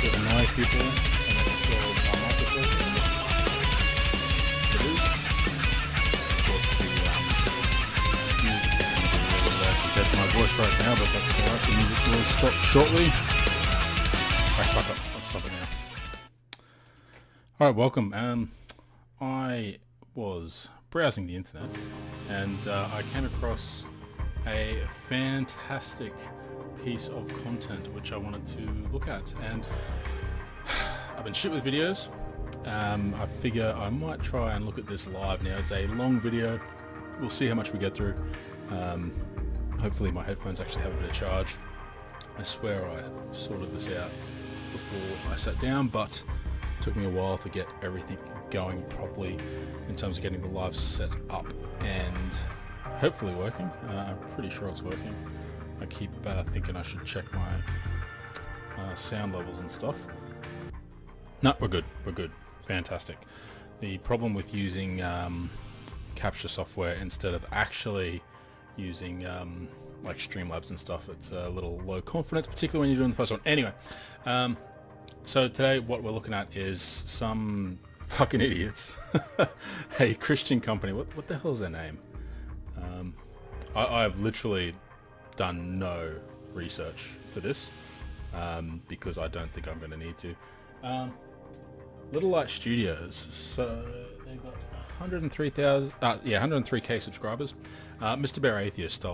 to annoy people and explore my microphone. It is. Of course, the music is going to be really loud compared to my voice right now, but that's alright. The music will stop shortly. Right, fuck up. Let's stop it now. Alright, welcome. I was browsing the internet and I came across a fantastic piece of content which I wanted to look at, and I've been shit with videos. I figure I might try and look at this live now. It's a long video. We'll see how much we get through. Hopefully my headphones actually have a bit of charge. I swear I sorted this out before I sat down, but it took me a while to get everything going properly in terms of getting the live set up and hopefully working. I'm pretty sure it's working. I keep thinking I should check my sound levels and stuff. No, we're good. We're good. Fantastic. The problem with using capture software instead of actually using like Streamlabs and stuff, it's a little low confidence, particularly when you're doing the first one. Anyway, so today what we're looking at is some fucking idiots. A Christian company. What the hell is their name? I've literally done no research for this because I don't think I'm going to need to. Little Light Studios. So they've got 103k subscribers. Mr. Bear Atheist.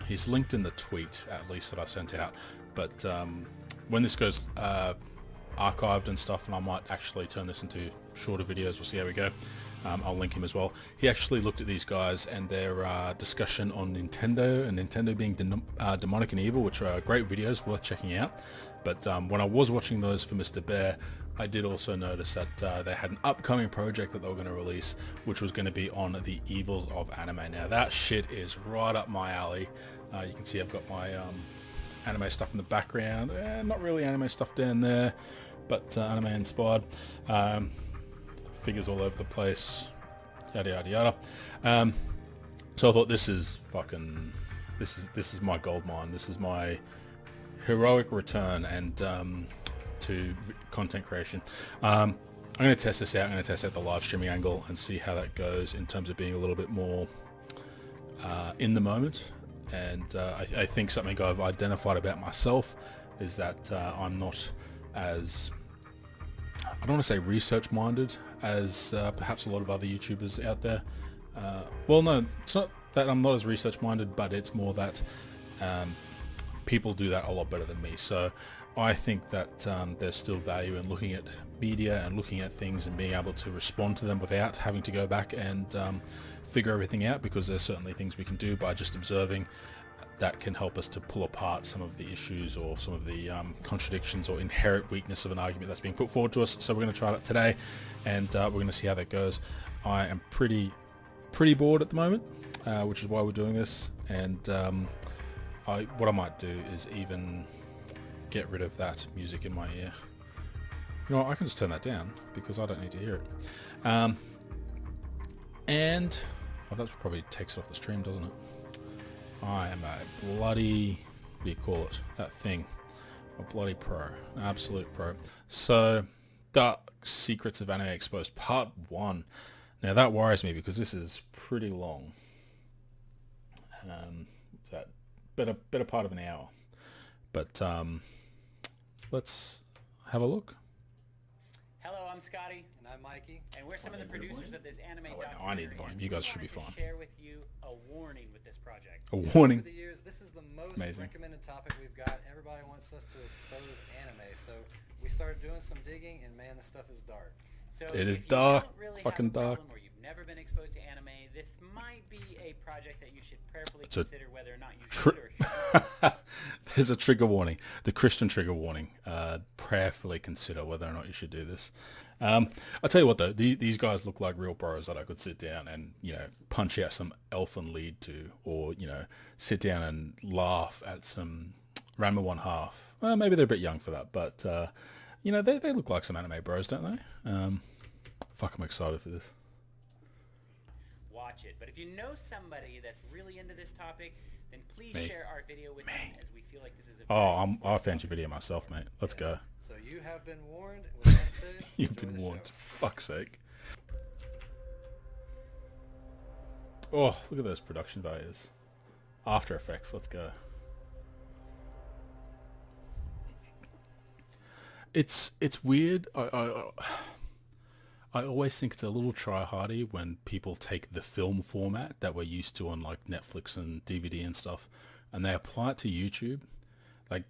He's linked in the tweet at least that I sent out. But when this goes archived and stuff, and I might actually turn this into shorter videos. We'll see how we go. I'll link him as well. He actually looked at these guys and their discussion on Nintendo, and Nintendo being demonic and evil, which are great videos worth checking out. But when I was watching those for Mr. Bear, I did also notice that they had an upcoming project that they were going to release, which was going to be on the evils of anime. Now that shit is right up my alley. You can see I've got my anime stuff in the background. Not really anime stuff down there, but anime inspired. Figures all over the place, yada yada yada. So I thought, this is my gold mine. This is my heroic return and to content creation. I'm going to test this out. I'm going to test out the live streaming angle and see how that goes in terms of being a little bit more in the moment. And I think something I've identified about myself is that I'm not as, I don't want to say research minded as perhaps a lot of other YouTubers out there. Well, no, it's not that I'm not as research minded, but it's more that people do that a lot better than me. So I think that there's still value in looking at media and looking at things and being able to respond to them without having to go back and figure everything out, because there's certainly things we can do by just observing that can help us to pull apart some of the issues or some of the contradictions or inherent weakness of an argument that's being put forward to us. So we're going to try that today, and we're going to see how that goes. I am pretty bored at the moment, which is why we're doing this. And what I might do is even get rid of that music in my ear. You know what, I can just turn that down because I don't need to hear it. And that probably takes it off the stream, doesn't it? I am a bloody, what do you call it, that thing, a bloody pro, an absolute pro. So, Dark Secrets of Anime Exposed Part 1. Now that worries me because this is pretty long. What's that? Better part of an hour. But let's have a look. Hello, I'm Scotty. And I'm Mikey. And we're some of the producers of this anime documentary. I need the volume. You guys should be fine. We share with you a warning with this project. A warning. Over the years, this is the most Amazing. recommended topic we've got. Everybody wants us to expose anime, so we started doing some digging, and man, this stuff is dark. So it is if you dark, don't really fucking have a problem, dark. or you've never been exposed to anime, this might be a project that you should prayerfully It's a consider whether or not you should or shouldn't. There's a trigger warning, the Christian trigger warning. Prayerfully consider whether or not you should do this. I'll tell you what though, these guys look like real bros that I could sit down and, you know, punch out some elfin lead to, or, you know, sit down and laugh at some Ranma 1/2. Well, maybe they're a bit young for that, but you know, they look like some anime bros, don't they? Fuck, I'm excited for this. Watch it. But if you know somebody that's really into this topic, then please Me. share our video with them, as we feel like this is a Oh, I found your video myself, mate. Let's Yes. go. So you have been warned. With that said, You've enjoy been the warned. show. Fuck's sake. Oh, look at those production values. After Effects, let's go. It's weird. I always think it's a little try-hardy when people take the film format that we're used to on like Netflix and DVD and stuff, and they apply it to YouTube. Like,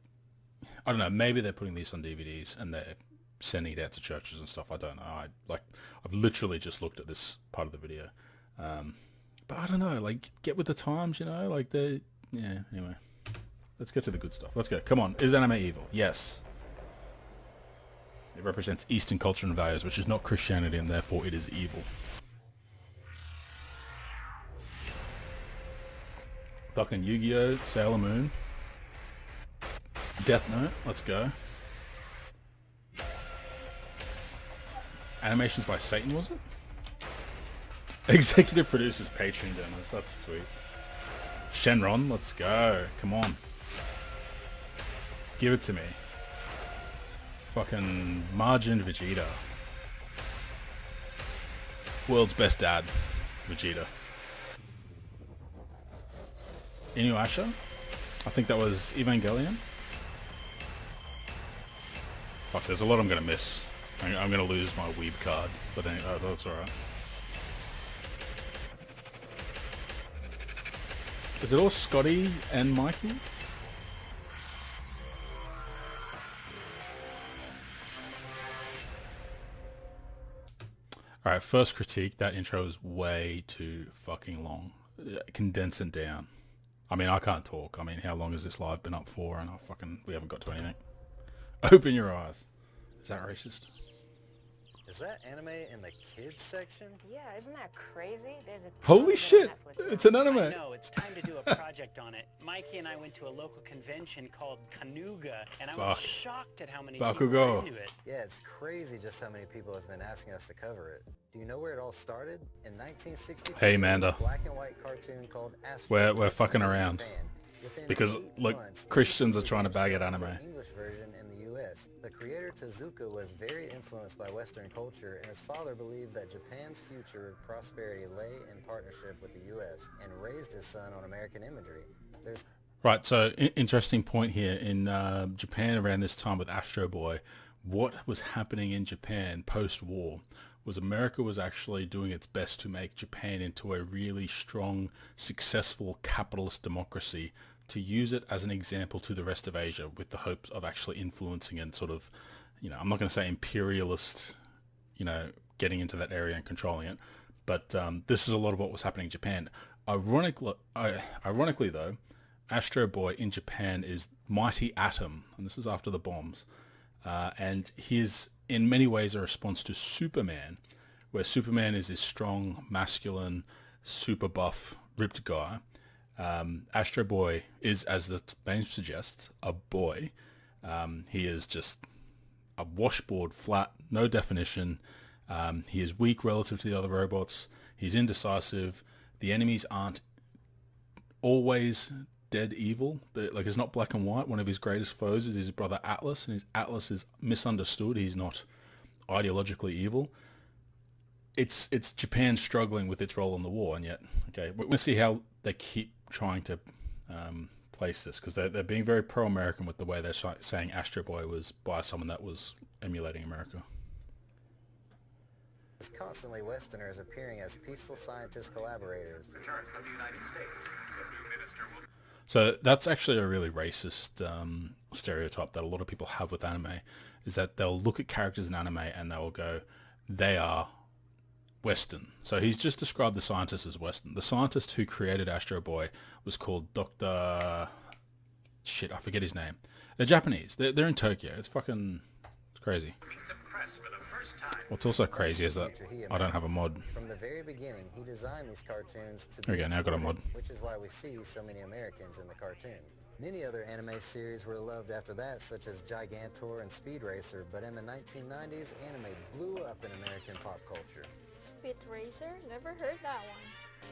I don't know, maybe they're putting these on DVDs and they're sending it out to churches and stuff. I don't know. I've literally just looked at this part of the video. But I don't know, like, get with the times, you know? Like, yeah, anyway. Let's get to the good stuff. Let's go. Come on. Is anime evil? Yes. It represents Eastern culture and values, which is not Christianity, and therefore it is evil. Fucking Yu-Gi-Oh! Sailor Moon. Death Note. Let's go. Animations by Satan, was it? Executive producers, Patreon donors. That's sweet. Shenron, let's go. Come on. Give it to me. Fucking Margin Vegeta. World's best dad, Vegeta. Inuyasha? I think that was Evangelion. Fuck, there's a lot I'm gonna miss. I'm gonna lose my weeb card, but anyway, that's alright. Is it all Scotty and Mikey? Alright, first critique, that intro is way too fucking long. Condense it down. I mean, I can't talk. I mean, how long has this live been up for? And we haven't got to anything. Open your eyes. Is that racist? Is that anime in the kids section? Yeah, isn't that crazy? There's a ton Holy of it on shit! Netflix now. It's an I anime. know, it's time to do a project on it. Mikey and I went to a local convention called Kanuga, and I was Fuck. shocked at how many people Bakugo. were into it. Yeah, it's crazy just how many people have been asking us to cover it. Do you know where it all started? In 1963, Hey, Manda. a black and white cartoon called Astroboy. We're fucking in around. Japan. Within Because, 8 look, months, Christians are ABC trying to bag at began anime. the English version in the U.S. The creator Tezuka was very influenced by Western culture, and his father believed that Japan's future prosperity lay in partnership with the U.S. and raised his son on American imagery. There's Right, so interesting point here. In Japan around this time with Astro Boy, what was happening in Japan post-war was America was actually doing its best to make Japan into a really strong, successful capitalist democracy, to use it as an example to the rest of Asia with the hopes of actually influencing and sort of, you know, I'm not going to say imperialist, you know, getting into that area and controlling it, but this is a lot of what was happening in Japan. Ironically though, Astro Boy in Japan is Mighty Atom, and this is after the bombs, and he is in many ways a response to Superman, where Superman is this strong, masculine, super buff, ripped guy. Astro Boy is, as the name suggests, a boy. He is just a washboard, flat, no definition. He is weak relative to the other robots. He's indecisive. The enemies aren't always dead evil. Like, it's not black and white. One of his greatest foes is his brother Atlas, and his Atlas is misunderstood. He's not ideologically evil. It's Japan struggling with its role in the war, and yet, okay, we're going to see how they keep trying to place this, because they're being very pro-American with the way they're saying Astro Boy was by someone that was emulating America. There's constantly Westerners appearing as peaceful scientist collaborators. Return from the United States. The new minister will... So that's actually a really racist stereotype that a lot of people have with anime, is that they'll look at characters in anime and they'll go, they are Western. So he's just described the scientist as Western. The scientist who created Astro Boy was called Dr. Shit, I forget his name. They're Japanese. They're in Tokyo. It's crazy. meet the press for the first time. What's also crazy is that I don't have a mod. From the very beginning, he designed these cartoons to There we be go, now I got a mod. exploited, which is why we see so many Americans in the cartoon. Many other anime series were loved after that, such as Gigantor and Speed Racer, but in the 1990s, anime blew up in American pop culture. Speed Racer? Never heard that one.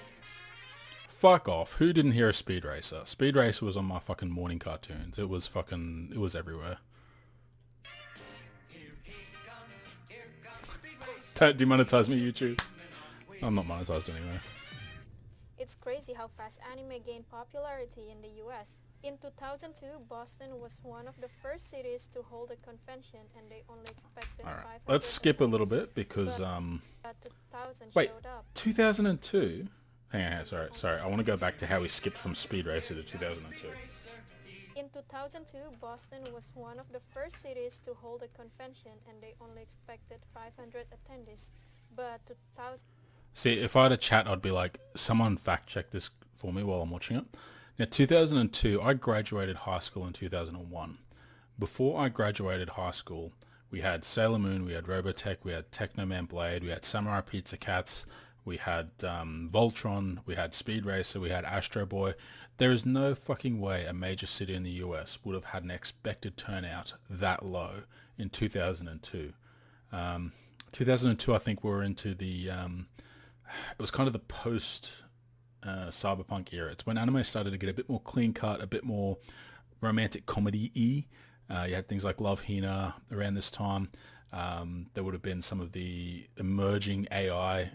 fuck off. Who didn't hear of Speed Racer? Speed Racer was on my fucking morning cartoons. It was everywhere. Don't demonetize me, YouTube. I'm not monetized anyway. It's crazy how fast anime gained popularity in the US. In 2002, Boston was one of the first cities to hold a convention, and they only expected 500 Alright, let's skip a little bit because, wait, 2002? Hang on, sorry. I want to go back to how we skipped from Speed Racer to 2002. In 2002, Boston was one of the first cities to hold a convention, and they only expected 500 attendees. But 2000... See, if I had a chat, I'd be like, someone fact check this for me while I'm watching it. Now, 2002, I graduated high school in 2001. Before I graduated high school, we had Sailor Moon, we had Robotech, we had Technoman Blade, we had Samurai Pizza Cats, we had Voltron, we had Speed Racer, we had Astro Boy. There is no fucking way a major city in the US would have had an expected turnout that low in 2002. 2002, I think we were into the... it was kind of the post cyberpunk era. It's when anime started to get a bit more clean cut, a bit more romantic comedy-y. You had things like Love Hina around this time. There would have been some of the emerging AI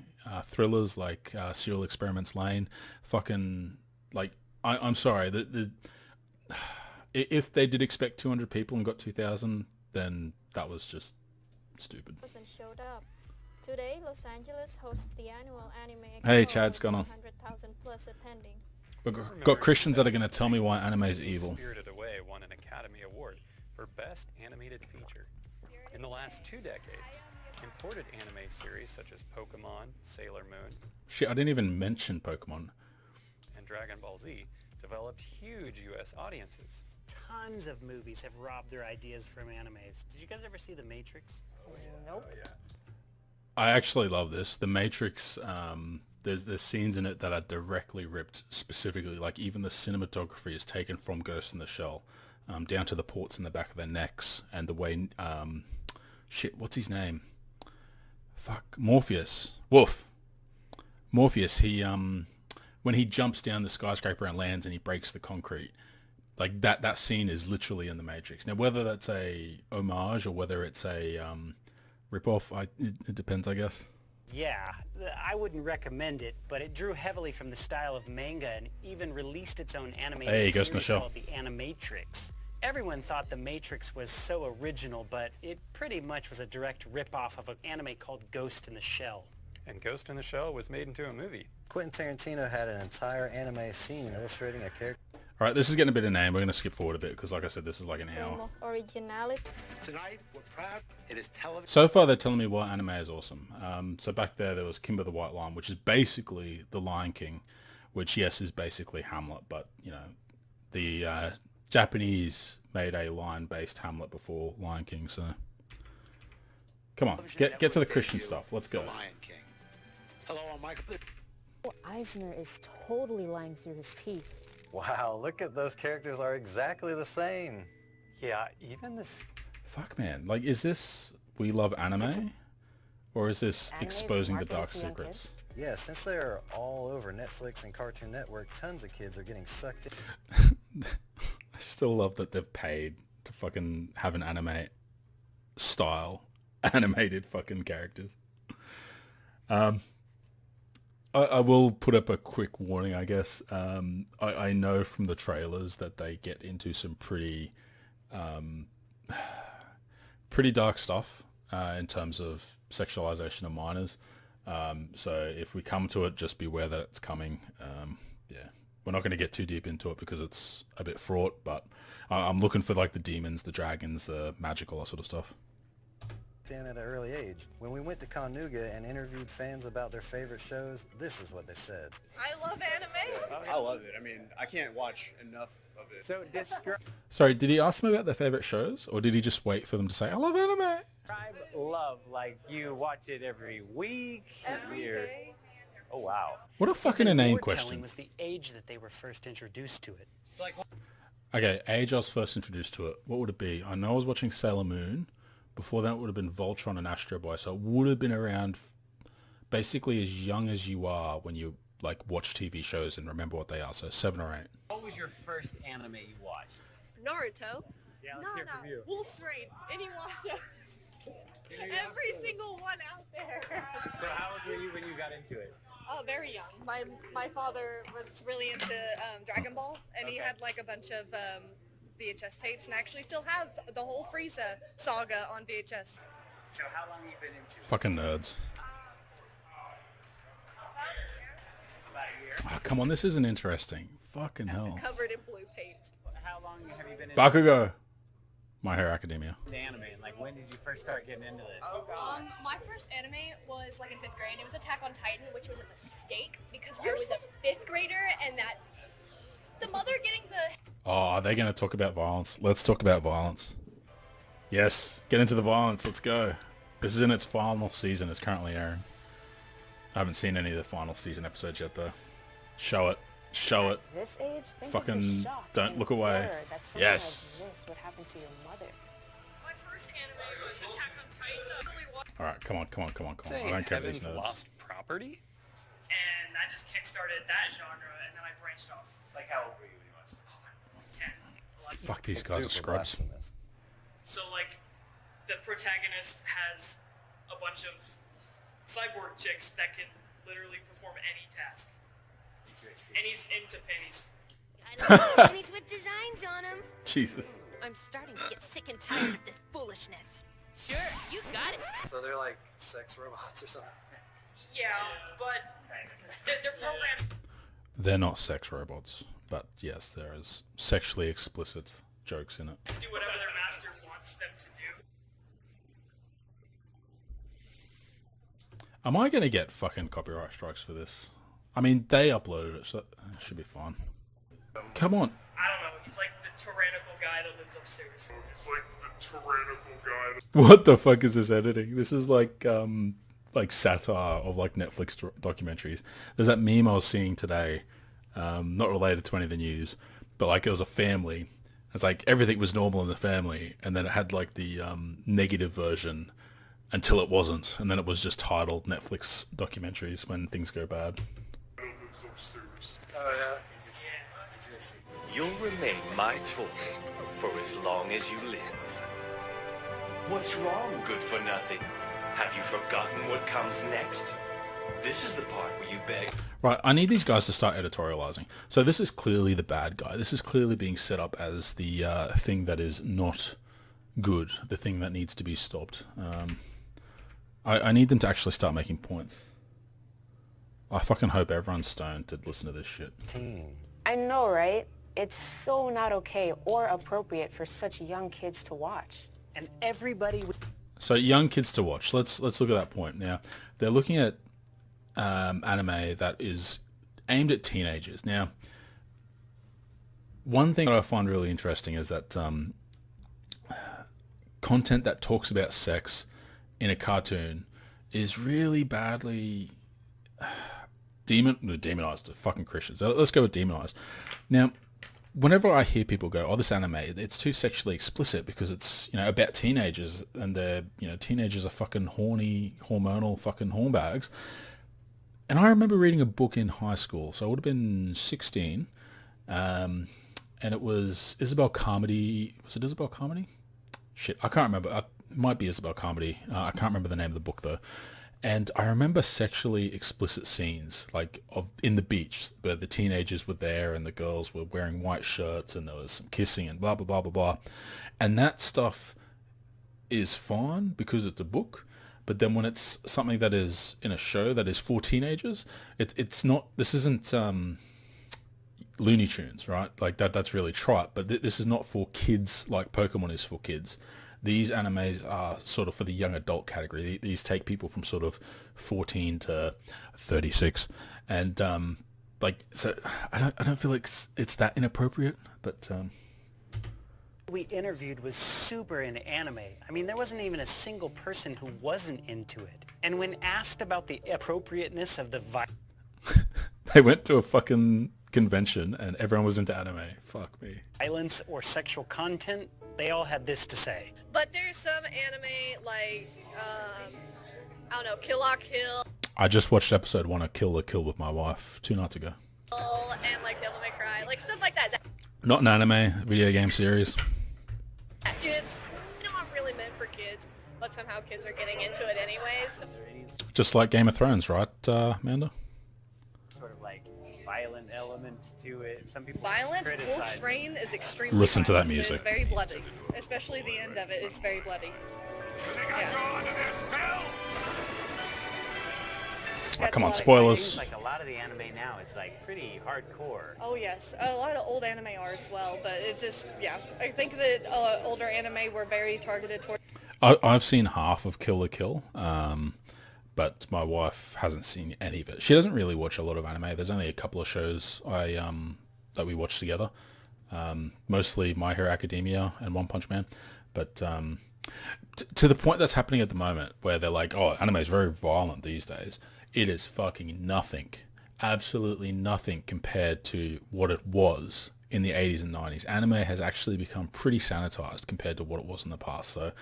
thrillers like Serial Experiments Lane. Fucking, like, I'm sorry. If they did expect 200 people and got 2,000, then that was just stupid. showed up. Today, Los Angeles hosts the annual anime expo. Hey, Chad, what's going on? 100,000 plus attending. We've got Christians that are going to tell me why anime is evil. Spirited Away won an Academy Award for Best Animated Feature. In the last 2 decades, imported anime series such as Pokemon, Sailor Moon, Shit, I didn't even mention Pokemon. and Dragon Ball Z developed huge US audiences. Tons of movies have robbed their ideas from animes. Did you guys ever see The Matrix? Nope. I actually love this. The Matrix, there's scenes in it that are directly ripped specifically, like even the cinematography is taken from Ghost in the Shell, down to the ports in the back of their necks and the way, shit, what's his name? Fuck, Morpheus. Morpheus, he, when he jumps down the skyscraper and lands and he breaks the concrete, like that scene is literally in The Matrix. Now, whether that's a homage or whether it's a, rip-off, it depends, I guess. Yeah, I wouldn't recommend it, but it drew heavily from the style of manga and even released its own animated Ghost in the series Shell. called The Animatrix. Everyone thought The Matrix was so original, but it pretty much was a direct rip-off of an anime called Ghost in the Shell. And Ghost in the Shell was made into a movie. Quentin Tarantino had an entire anime scene illustrating a character. All right, this is getting a bit of name. We're going to skip forward a bit because, like I said, this is like an Form hour. of originality. Tonight, we're proud it is television. So far, they're telling me why anime is awesome. So back there was Kimber the White Lion, which is basically The Lion King, which, yes, is basically Hamlet. But, you know, the Japanese made a lion-based Hamlet before Lion King, so... Come on, get to the Christian stuff. Let's go. The Lion King. Hello, I'm Michael. Eisner is totally lying through his teeth. Wow, look at those characters are exactly the same. Yeah, even this... Fuck, man. Like, is this We Love Anime? Or is this Anime is exposing the marketed dark to young secrets? Yeah, since they're all over Netflix and Cartoon Network, tons of kids are getting sucked in. I still love that they've paid to fucking have an anime style animated fucking characters. I will put up a quick warning, I guess. I know from the trailers that they get into some pretty dark stuff in terms of sexualization of minors. So if we come to it, just beware that it's coming. Yeah, we're not going to get too deep into it because it's a bit fraught, but I'm looking for like the demons, the dragons, the magical, that sort of stuff. In at an early age. When we went to Connugga and interviewed fans about their favorite shows, this is what they said. I love anime. I love it. I mean, I can't watch enough of it. So describe Sorry, did he ask them about their favorite shows, or did he just wait for them to say, I love anime? love, like you watch it every week? Oh, wow. What a fucking inane question. Was the age that they were first introduced to it. Okay, age I was first introduced to it. What would it be? I know I was watching Sailor Moon. Before that, it would have been Voltron and Astro Boy. So it would have been around basically as young as you are when you like watch TV shows and remember what they are. So 7 or 8. What was your first anime you watched? Naruto. Yeah, let's hear from you. Wolf's Rain. Inuyasha. Every single one out there. So how old were you when you got into it? Oh, very young. My father was really into Dragon Ball, and he had like a bunch of VHS tapes, and I actually still have the whole Frieza saga on VHS. So how long have you been into it? Fucking nerds. About a year. Oh, come on, this isn't interesting. Fucking hell. Covered in blue paint. How long have you been into Bakugo. My Hero Academia. the anime? Like, when did you first start getting into this? My first anime was like in 5th grade. It was Attack on Titan, which was a mistake because I was a 5th grader, and that the mother getting the... Oh, are they going to talk about violence? Let's talk about violence. Yes, get into the violence. Let's go. This is in its final season. It's currently airing. I haven't seen any of the final season episodes yet, though. Show it. Show it. This age, think Fucking of the shock don't and look away. horror that something Yes. like this would happen to your mother. My first anime was Attack on Titan. I really watched, Alright, come on, come on, come on, come on. Say I don't care about these Heaven's nerds. Lost Property? and that just kickstarted that genre, and then I branched off. Like, how old were you when you watched it? 10. Fuck, these guys are scrubs. So like, the protagonist has a bunch of cyborg chicks that can literally perform any task. Interesting. And he's into pennies. I love pennies with designs on them. Jesus. I'm starting to get sick and tired of this foolishness. Sure, you got it. So they're like sex robots or something. Yeah, but they're programmed. They're not sex robots, but yes, there is sexually explicit jokes in it. to do whatever their master wants them to do. Am I going to get fucking copyright strikes for this? I mean, they uploaded it, so it should be fine. Come on. I don't know. He's like the tyrannical guy that lives upstairs. What the fuck is this editing? This is like satire of like Netflix documentaries. There's that meme I was seeing today, not related to any of the news, but like it was a family. It's like everything was normal in the family, and then it had like the negative version until it wasn't, and then it was just titled Netflix documentaries when things go bad. Oh yeah. You'll remain my toy for as long as you live. What's wrong, good for nothing? Have you forgotten what comes next? This is the part where you beg. Right, I need these guys to start editorializing. So this is clearly the bad guy. This is clearly being set up as the thing that is not good, the thing that needs to be stopped. I need them to actually start making points. I fucking hope everyone's stoned to listen to this shit. I know, right? It's so not okay or appropriate for such young kids to watch. And everybody... So young kids to watch. Let's look at that point. Now, they're looking at anime that is aimed at teenagers. Now, one thing that I find really interesting is that content that talks about sex in a cartoon is really badly demonized. Fucking Christians. Let's go with demonized. Now, whenever I hear people go, "Oh, this anime, it's too sexually explicit because it's, you know, about teenagers and they're, you know, teenagers are fucking horny, hormonal fucking hornbags." And I remember reading a book in high school, so I would have been 16, and it was Isabel Carmody. Was it Isabel Carmody? Shit, I can't remember. It might be Isabel Carmody. I can't remember the name of the book though. And I remember sexually explicit scenes, like in the beach, where the teenagers were there and the girls were wearing white shirts and there was some kissing and blah, blah, blah, blah, blah. And that stuff is fine because it's a book. But then when it's something that is in a show that is for teenagers, it's not, this isn't Looney Tunes, right? Like that's really trite. But this is not for kids like Pokemon is for kids. These animes are sort of for the young adult category. These take people from sort of 14 to 36, and so I don't feel like it's that inappropriate. But we interviewed was super into anime. I mean, there wasn't even a single person who wasn't into it. And when asked about the appropriateness of the they went to a fucking convention and everyone was into anime. Fuck me. Violence or sexual content, they all had this to say. But there's some anime like, I don't know, Kill la Kill. I just watched episode 1 of Kill la Kill with my wife 2 nights ago. And like Devil May Cry, like stuff like that. Not an anime, video game series. It's not really meant for kids, but somehow kids are getting into it anyways. Just like Game of Thrones, right, Amanda? Sort of like violent elements to it. Some people Violent. criticize Wolf's it. Rain is extremely Listen to that violent. music. It's very bloody, especially the end of it is very bloody. Yeah. Oh, come on, It spoilers. seems like a lot of the anime now is like pretty hardcore. Oh yes, a lot of old anime are as well, but it just, yeah. I think that older anime were very targeted toward... I've seen half of Kill la Kill, but my wife hasn't seen any of it. She doesn't really watch a lot of anime. There's only a couple of shows that we watch together. Mostly My Hero Academia and One Punch Man. But to the point that's happening at the moment where they're like, oh, anime is very violent these days. It is fucking nothing. Absolutely nothing compared to what it was in the 80s and 90s. Anime has actually become pretty sanitized compared to what it was in the past. So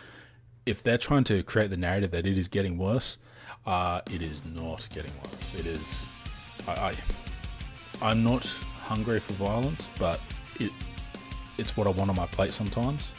if they're trying to create the narrative that it is getting worse, it is not getting worse. It is... I'm not hungry for violence, but it's what I want on my plate sometimes.